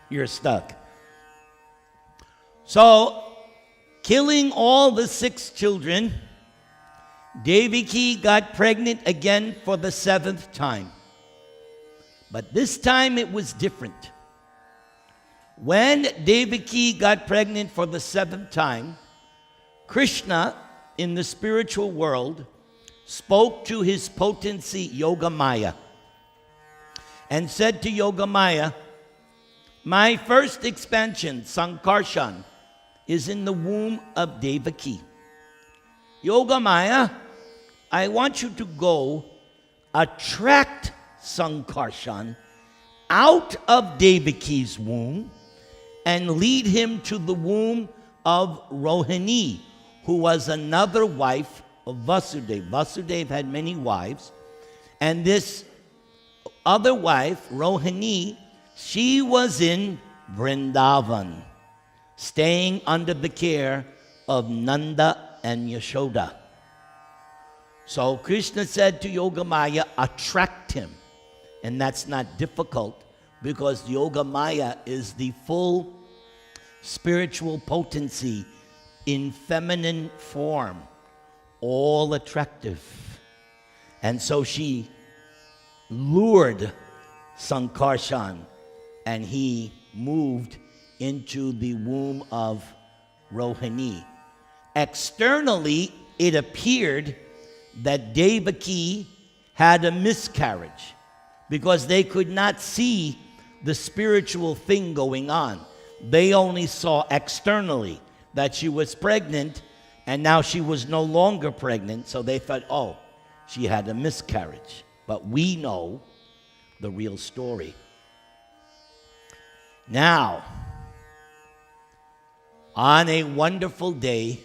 You're stuck. So, killing all the 6 children, Devaki got pregnant again for the 7th time. But this time it was different. When Devaki got pregnant for the 7th time, Krishna, in the spiritual world, spoke to his potency Yogamaya and said to Yogamaya, my first expansion, Sankarshan, is in the womb of Devaki. Yogamaya, I want you to go attract Sankarshan out of Devaki's womb and lead him to the womb of Rohini, who was another wife of Vasudeva. Vasudeva had many wives, and this other wife, Rohini, she was in Vrindavan, staying under the care of Nanda and Yashoda. So Krishna said to Yogamaya, attract him. And that's not difficult, because Yogamaya is the full spiritual potency in feminine form, all attractive. And so she lured Sankarshan, and he moved into the womb of Rohini. Externally, it appeared that Devaki had a miscarriage, because they could not see the spiritual thing going on. They only saw externally that she was pregnant, and now she was no longer pregnant, so they thought, oh, she had a miscarriage. But we know the real story. Now, on a wonderful day,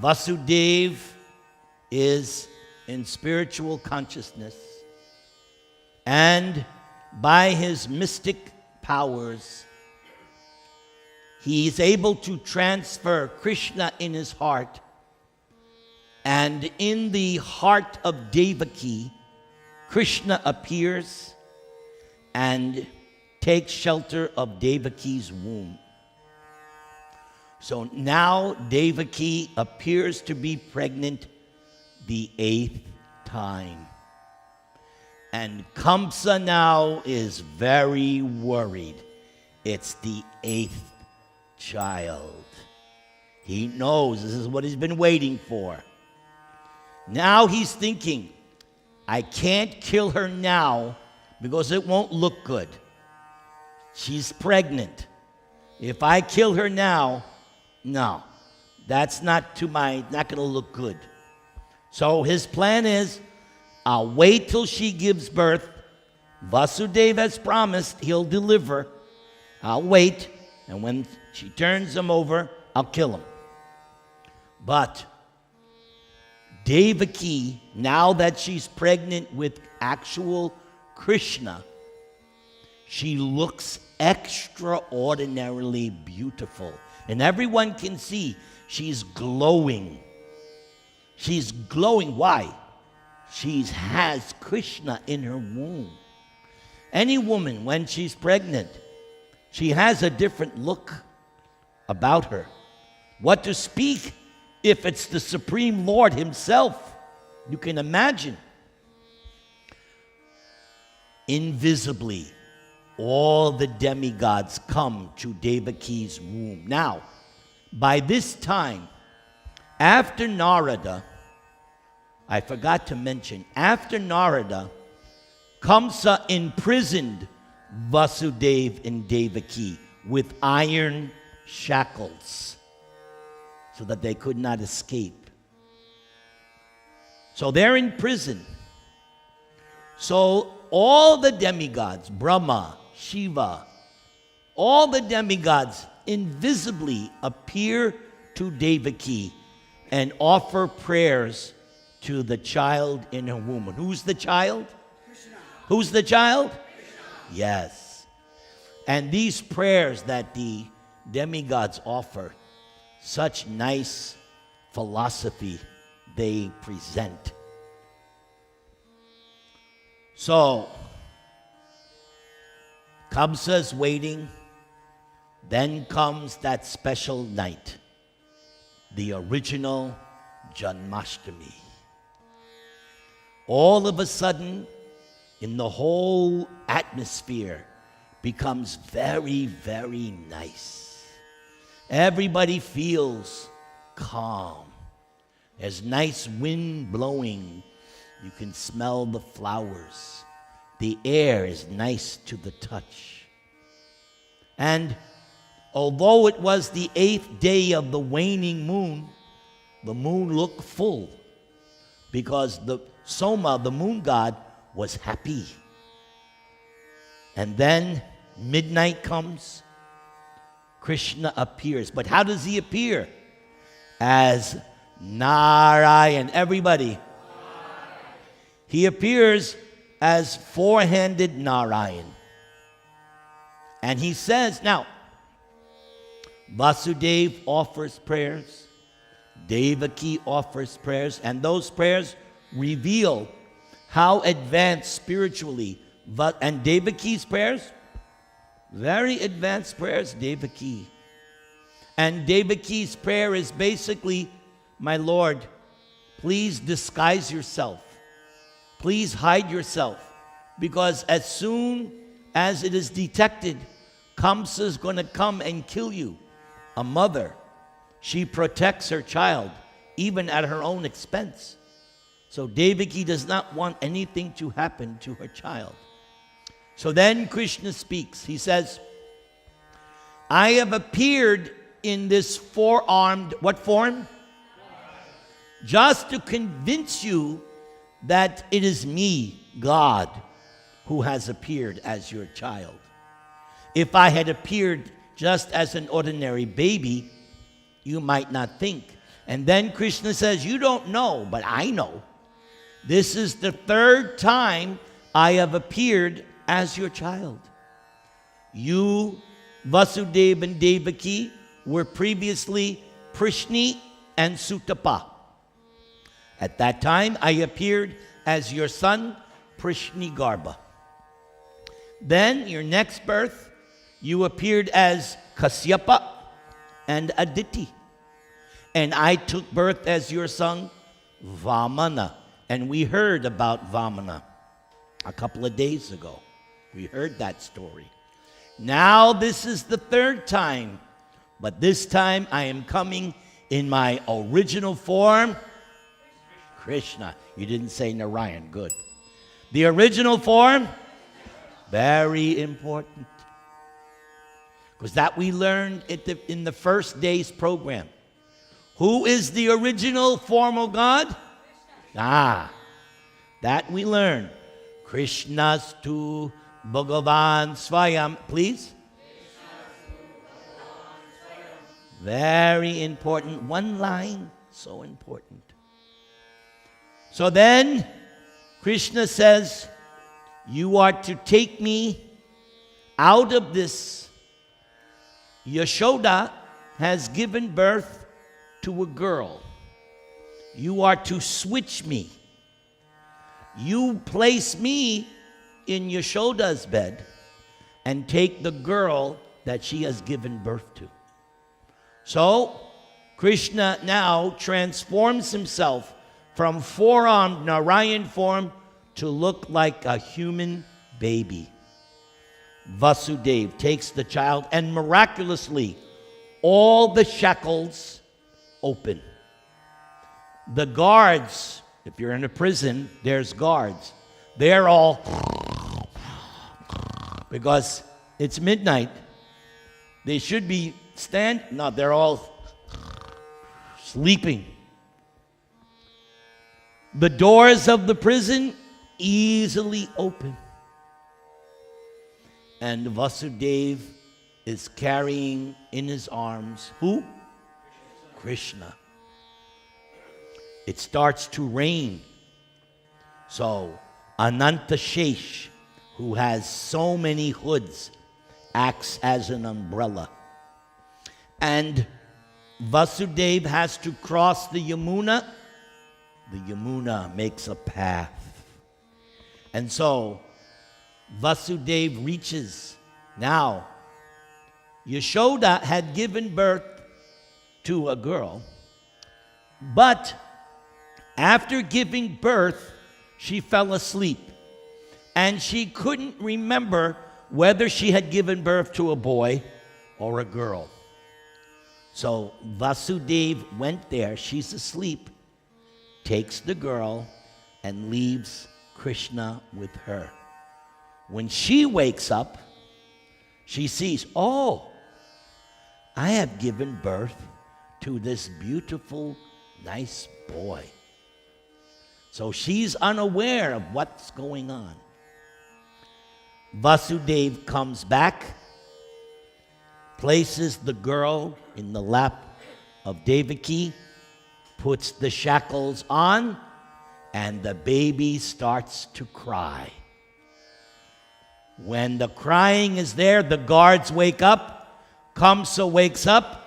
Vasudeva is in spiritual consciousness, and by his mystic powers, he is able to transfer Krishna in his heart, and in the heart of Devaki, Krishna appears and takes shelter of Devaki's womb. So now Devaki appears to be pregnant the 8th time. And Kamsa now is very worried. It's the 8th child. He knows this is what he's been waiting for. Now he's thinking, I can't kill her now because it won't look good. She's pregnant. If I kill her now, no, that's not going to look good. So his plan is, I'll wait till she gives birth. Vasudeva has promised he'll deliver. I'll wait, and when she turns him over, I'll kill him. But Devaki, now that she's pregnant with actual Krishna, she looks extraordinarily beautiful. And everyone can see she's glowing. She's glowing. Why? She has Krishna in her womb. Any woman, when she's pregnant, she has a different look about her. What to speak if it's the Supreme Lord himself? You can imagine. Invisibly, all the demigods come to Devaki's womb. Now, by this time, after Narada, I forgot to mention, after Narada, Kamsa imprisoned Vasudeva and Devaki with iron shackles so that they could not escape. So they're in prison. So all the demigods, Brahma, Shiva, all the demigods invisibly appear to Devaki and offer prayers to the child in her womb. And who's the child? Krishna. Who's the child? Krishna. Yes. And these prayers that the demigods offer, such nice philosophy they present. So, Kamsa's waiting. Then comes that special night, the original Janmashtami. All of a sudden, in the whole atmosphere, becomes very, very nice. Everybody feels calm. There's nice wind blowing. You can smell the flowers. The air is nice to the touch. And although it was the 8th day of the waning moon, the moon looked full because the Soma, the moon god, was happy. And then midnight comes, Krishna appears. But how does he appear? As Narayan. Everybody. He appears as four-handed Narayan. And he says, now, Vasudeva offers prayers, Devaki offers prayers, and those prayers reveal how advanced spiritually. And Devaki's prayers, very advanced prayers, Devaki. And Devaki's prayer is basically, my Lord, please disguise yourself. Please hide yourself. Because as soon as it is detected, Kamsa is going to come and kill you. A mother, she protects her child, even at her own expense. So Devaki does not want anything to happen to her child. So then Krishna speaks. He says, I have appeared in this four-armed, what form? Just to convince you that it is me, God, who has appeared as your child. If I had appeared just as an ordinary baby, you might not think. And then Krishna says, you don't know, but I know. This is the 3rd time I have appeared as your child. You, Vasudeva and Devaki, were previously Prishni and Sutapa. At that time, I appeared as your son, Prishni Garbha. Then, your next birth, you appeared as Kasyapa and Aditi. And I took birth as your son, Vamana. And we heard about Vamana a couple of days ago. We heard that story. Now this is the 3rd time. But this time I am coming in my original form, Krishna. You didn't say Narayan. Good. The original form, very important. Because that we learned in the first day's program. Who is the original form of God? That we learn. Krishnastu Bhagavan Swayam. Please. Very important. One line, so important. So then, Krishna says, you are to take me out of this. Yashoda has given birth to a girl. You are to switch me. You place me in Yashoda's bed and take the girl that she has given birth to. So, Krishna now transforms himself from four-armed Narayan form to look like a human baby. Vasudeva takes the child and miraculously all the shackles open. The guards, if you're in a prison, there's guards. They're all, because it's midnight. They should be no, they're all sleeping. The doors of the prison easily open. And Vasudeva is carrying in his arms, who? Krishna. It starts to rain. So Ananta Shesh, who has so many hoods, acts as an umbrella. And Vasudeva has to cross the Yamuna. The Yamuna makes a path. And so Vasudeva reaches Now, Yashoda had given birth to a girl, but after giving birth, she fell asleep, and she couldn't remember whether she had given birth to a boy or a girl. So Vasudeva went there, she's asleep, takes the girl, and leaves Krishna with her. When she wakes up, she sees, oh, I have given birth to this beautiful, nice boy. So she's unaware of what's going on. Vasudeva comes back, places the girl in the lap of Devaki, puts the shackles on, and the baby starts to cry. When the crying is there, the guards wake up. Kamsa wakes up,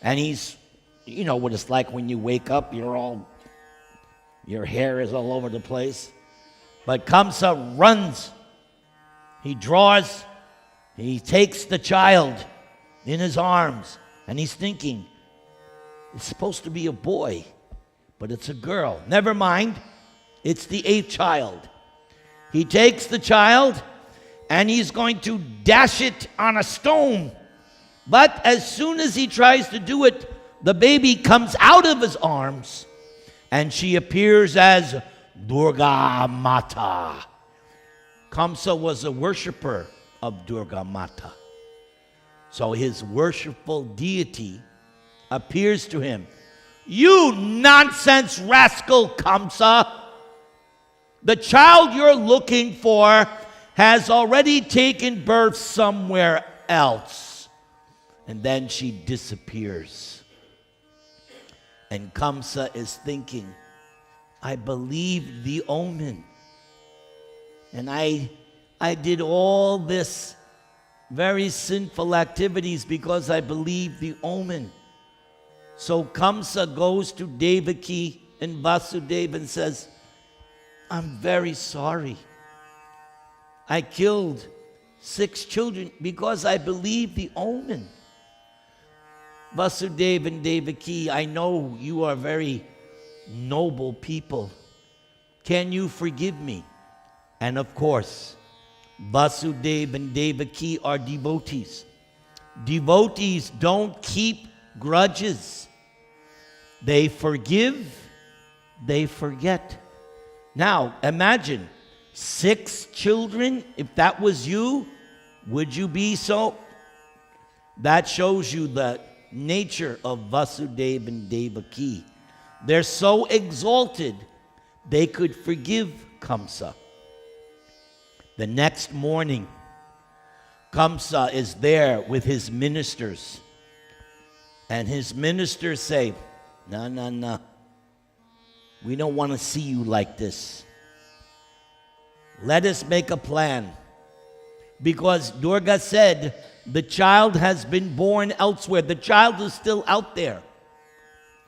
and he's, you know what it's like when you wake up, your hair is all over the place. But Kamsa runs. He draws, he takes the child in his arms, and he's thinking, it's supposed to be a boy, but it's a girl. Never mind, it's the 8th child. He takes the child, and he's going to dash it on a stone. But as soon as he tries to do it, the baby comes out of his arms, and she appears as Durga Mata. Kamsa was a worshiper of Durga Mata. So his worshipful deity appears to him. You nonsense rascal, Kamsa! The child you're looking for has already taken birth somewhere else. And then she disappears. And Kamsa is thinking, I believed the omen. And I did all this very sinful activities because I believed the omen. So Kamsa goes to Devaki and Vasudeva and says, I'm very sorry. I killed 6 children because I believed the omen. Vasudeva and Devaki, I know you are very noble people. Can you forgive me? And of course, Vasudeva and Devaki are devotees. Devotees don't keep grudges. They forgive, they forget. Now, imagine 6 children. If that was you, would you be so? That shows you the nature of Vasudeva and Devaki. They're so exalted, they could forgive Kamsa. The next morning, Kamsa is there with his ministers. And his ministers say, no. We don't want to see you like this. Let us make a plan. Because Durga said, the child has been born elsewhere. The child is still out there.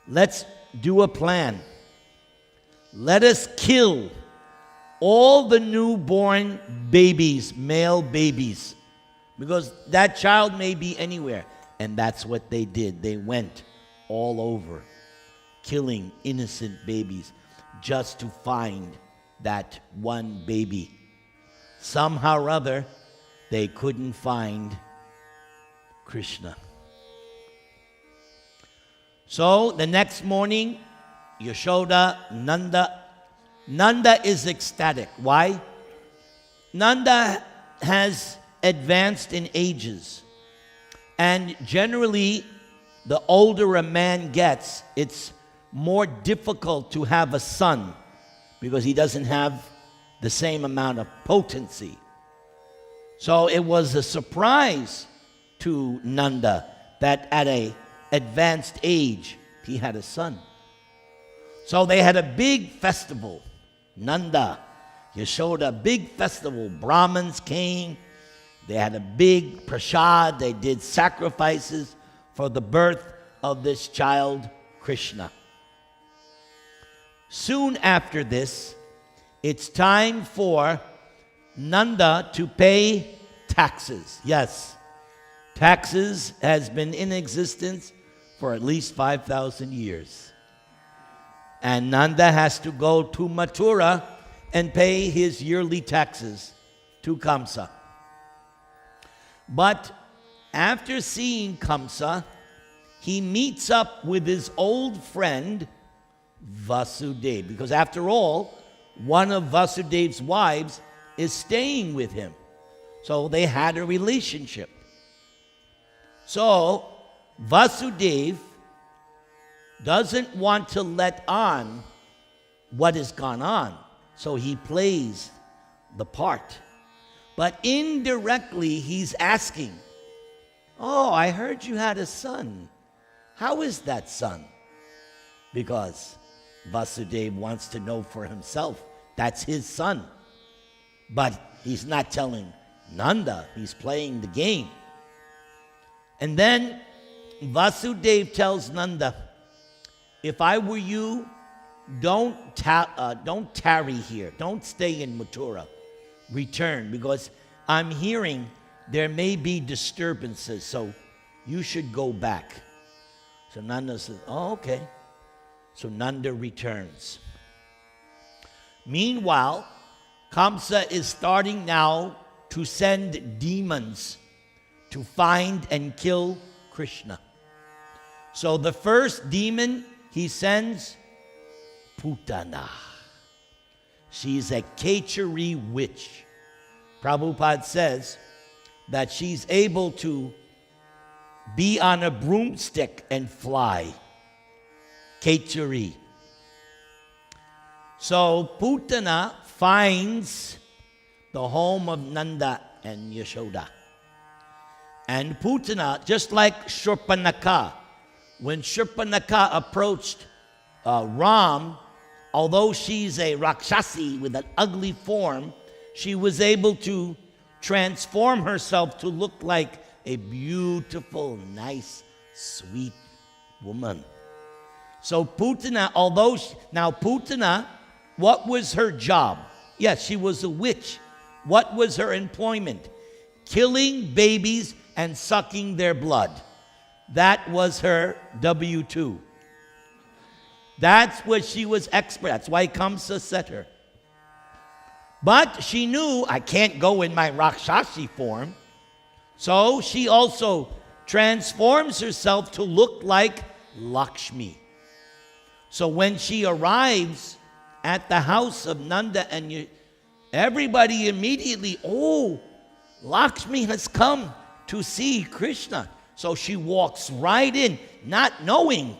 Let's do a plan. Let us kill all the newborn babies, male babies, because that child may be anywhere. And that's what they did. They went all over, killing innocent babies just to find that one baby. Somehow or other, they couldn't find Krishna. So the next morning, Yashoda, Nanda is ecstatic. Why? Nanda has advanced in ages. And generally, the older a man gets, it's more difficult to have a son because he doesn't have the same amount of potency. So it was a surprise to Nanda that at an advanced age, he had a son. So they had a big festival. Nanda, Yashoda, big festival. Brahmins came. They had a big prasad. They did sacrifices for the birth of this child, Krishna. Soon after this, it's time for Nanda to pay taxes. Yes, taxes has been in existence for at least 5,000 years. And Nanda has to go to Mathura and pay his yearly taxes to Kamsa. But after seeing Kamsa, he meets up with his old friend Vasudeva, because after all, one of Vasudev's wives is staying with him. So they had a relationship. So Vasudeva doesn't want to let on what has gone on. So he plays the part. But indirectly, he's asking, "Oh, I heard you had a son. How is that son?" Because Vasudeva wants to know for himself. That's his son. But he's not telling Nanda. He's playing the game. And then Vasudeva tells Nanda, "If I were you, don't tarry here. Don't stay in Mathura. Return, because I'm hearing there may be disturbances, so you should go back." So Nanda says, "Oh, okay." So Nanda returns. Meanwhile, Kamsa is starting now to send demons to find and kill Krishna. So the first demon he sends, Putana. She's a Kachari witch. Prabhupada says that she's able to be on a broomstick and fly. Kachari. So Putana finds the home of Nanda and Yashoda. And Putana, just like Shurpanakha, when Shurpanakha approached Ram, although she's a Rakshasi with an ugly form, she was able to transform herself to look like a beautiful, nice, sweet woman. So Putana, now Putana, what was her job? Yes, she was a witch. What was her employment? Killing babies and sucking their blood. That was her W-2. That's what she was expert. That's why Kamsa set her. But she knew, I can't go in my Rakshasi form. So she also transforms herself to look like Lakshmi. So when she arrives at the house of Nanda and everybody immediately, "Oh, Lakshmi has come to see Krishna." So she walks right in, not knowing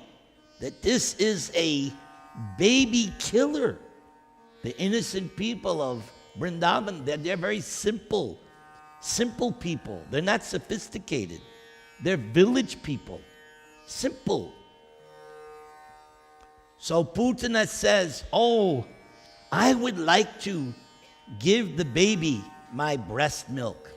that this is a baby killer. The innocent people of Vrindavan, they're very simple people. They're not sophisticated. They're village people, simple. So Putana says, "Oh, I would like to give the baby my breast milk."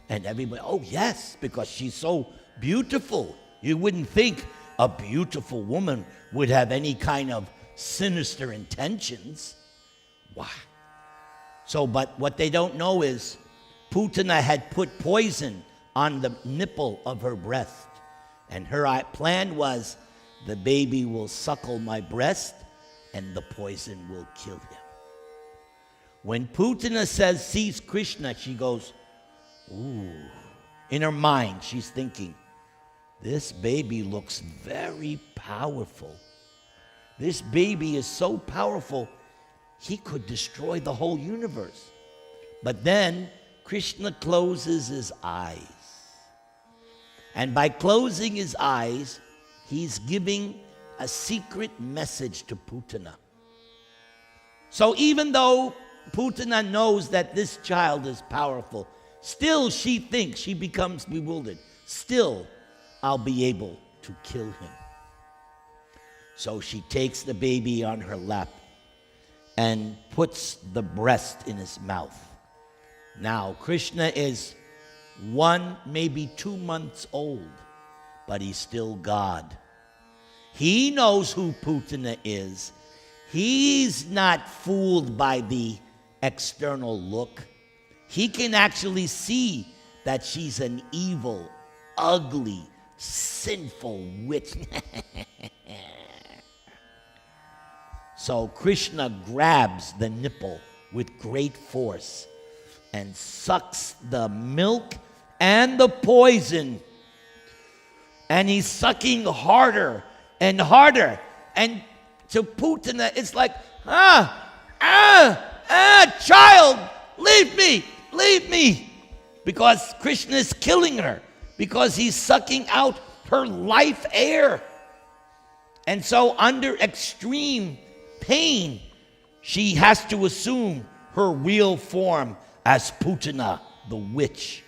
And everybody, "Oh yes, because she's so beautiful." You wouldn't think a beautiful woman would have any kind of sinister intentions. Why? So, but what they don't know is Putana had put poison on the nipple of her breast. And her plan was, the baby will suckle my breast and the poison will kill him. When Putana sees Krishna, she goes, "Ooh." In her mind, she's thinking, this baby looks very powerful. This baby is so powerful, he could destroy the whole universe. But then Krishna closes his eyes. And by closing his eyes, he's giving a secret message to Putana. So even though Putana knows that this child is powerful, still she thinks, she becomes bewildered. Still, I'll be able to kill him. So she takes the baby on her lap and puts the breast in his mouth. Now, Krishna is 1, maybe 2 months old, but he's still God. He knows who Putana is. He's not fooled by the external look. He can actually see that she's an evil, ugly, sinful witch. So Krishna grabs the nipple with great force and sucks the milk and the poison. And he's sucking harder and harder. And to Putana, it's like, child, leave me. Because Krishna is killing her. Because he's sucking out her life air. And so under extreme pain, she has to assume her real form as Putana, the witch.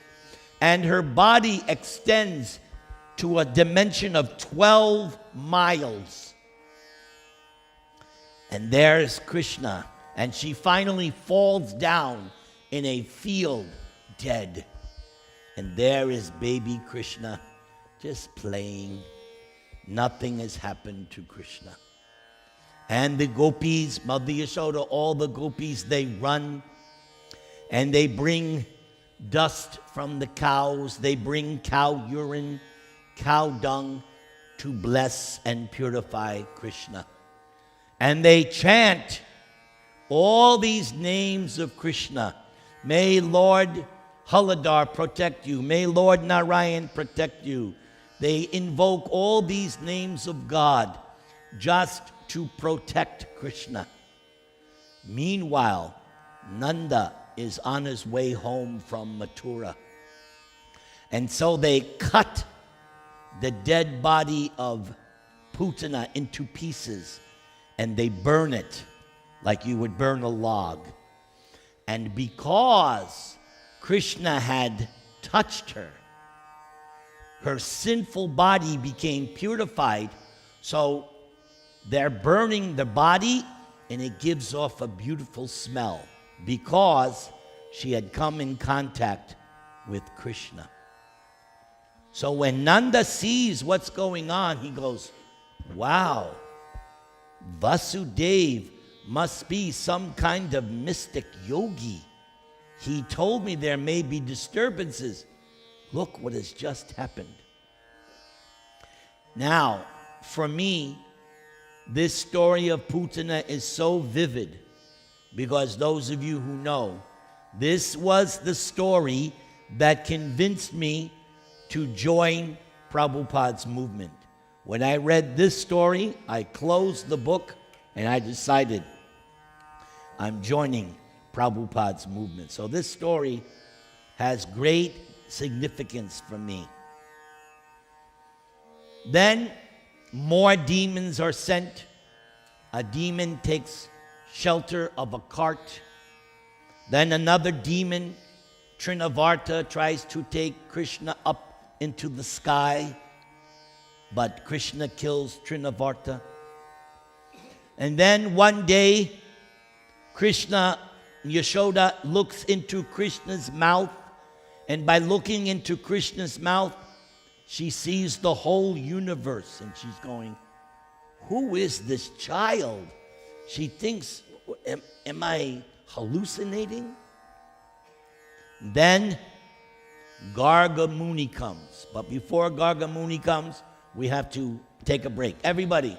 And her body extends to a dimension of 12 miles. And there's Krishna. And she finally falls down in a field dead. And there is baby Krishna just playing. Nothing has happened to Krishna. And the gopis, Mother Yashoda, all the gopis, they run. And they bring dust from the cows. They bring cow urine, cow dung to bless and purify Krishna. And they chant all these names of Krishna. May Lord Haladar protect you. May Lord Narayan protect you. They invoke all these names of God just to protect Krishna. Meanwhile, Nanda is on his way home from Mathura. And so they cut the dead body of Putana into pieces and they burn it like you would burn a log. And because Krishna had touched her, her sinful body became purified. So they're burning the body and it gives off a beautiful smell because she had come in contact with Krishna. So when Nanda sees what's going on, he goes, wow, Vasudeva must be some kind of mystic yogi. He told me there may be disturbances. Look what has just happened. Now, for me, this story of Putana is so vivid because those of you who know, this was the story that convinced me to join Prabhupada's movement. When I read this story, I closed the book and I decided I'm joining Prabhupada's movement. So this story has great significance for me. Then more demons are sent. A demon takes shelter of a cart. Then another demon, Trinavarta, tries to take Krishna up into the sky, but Krishna kills Trinavarta. And then one day, Yashoda looks into Krishna's mouth, and by looking into Krishna's mouth, she sees the whole universe, and she's going, who is this child? She thinks, am I hallucinating? Then Garga Muni comes. But before Garga Muni comes, we have to take a break. Everybody,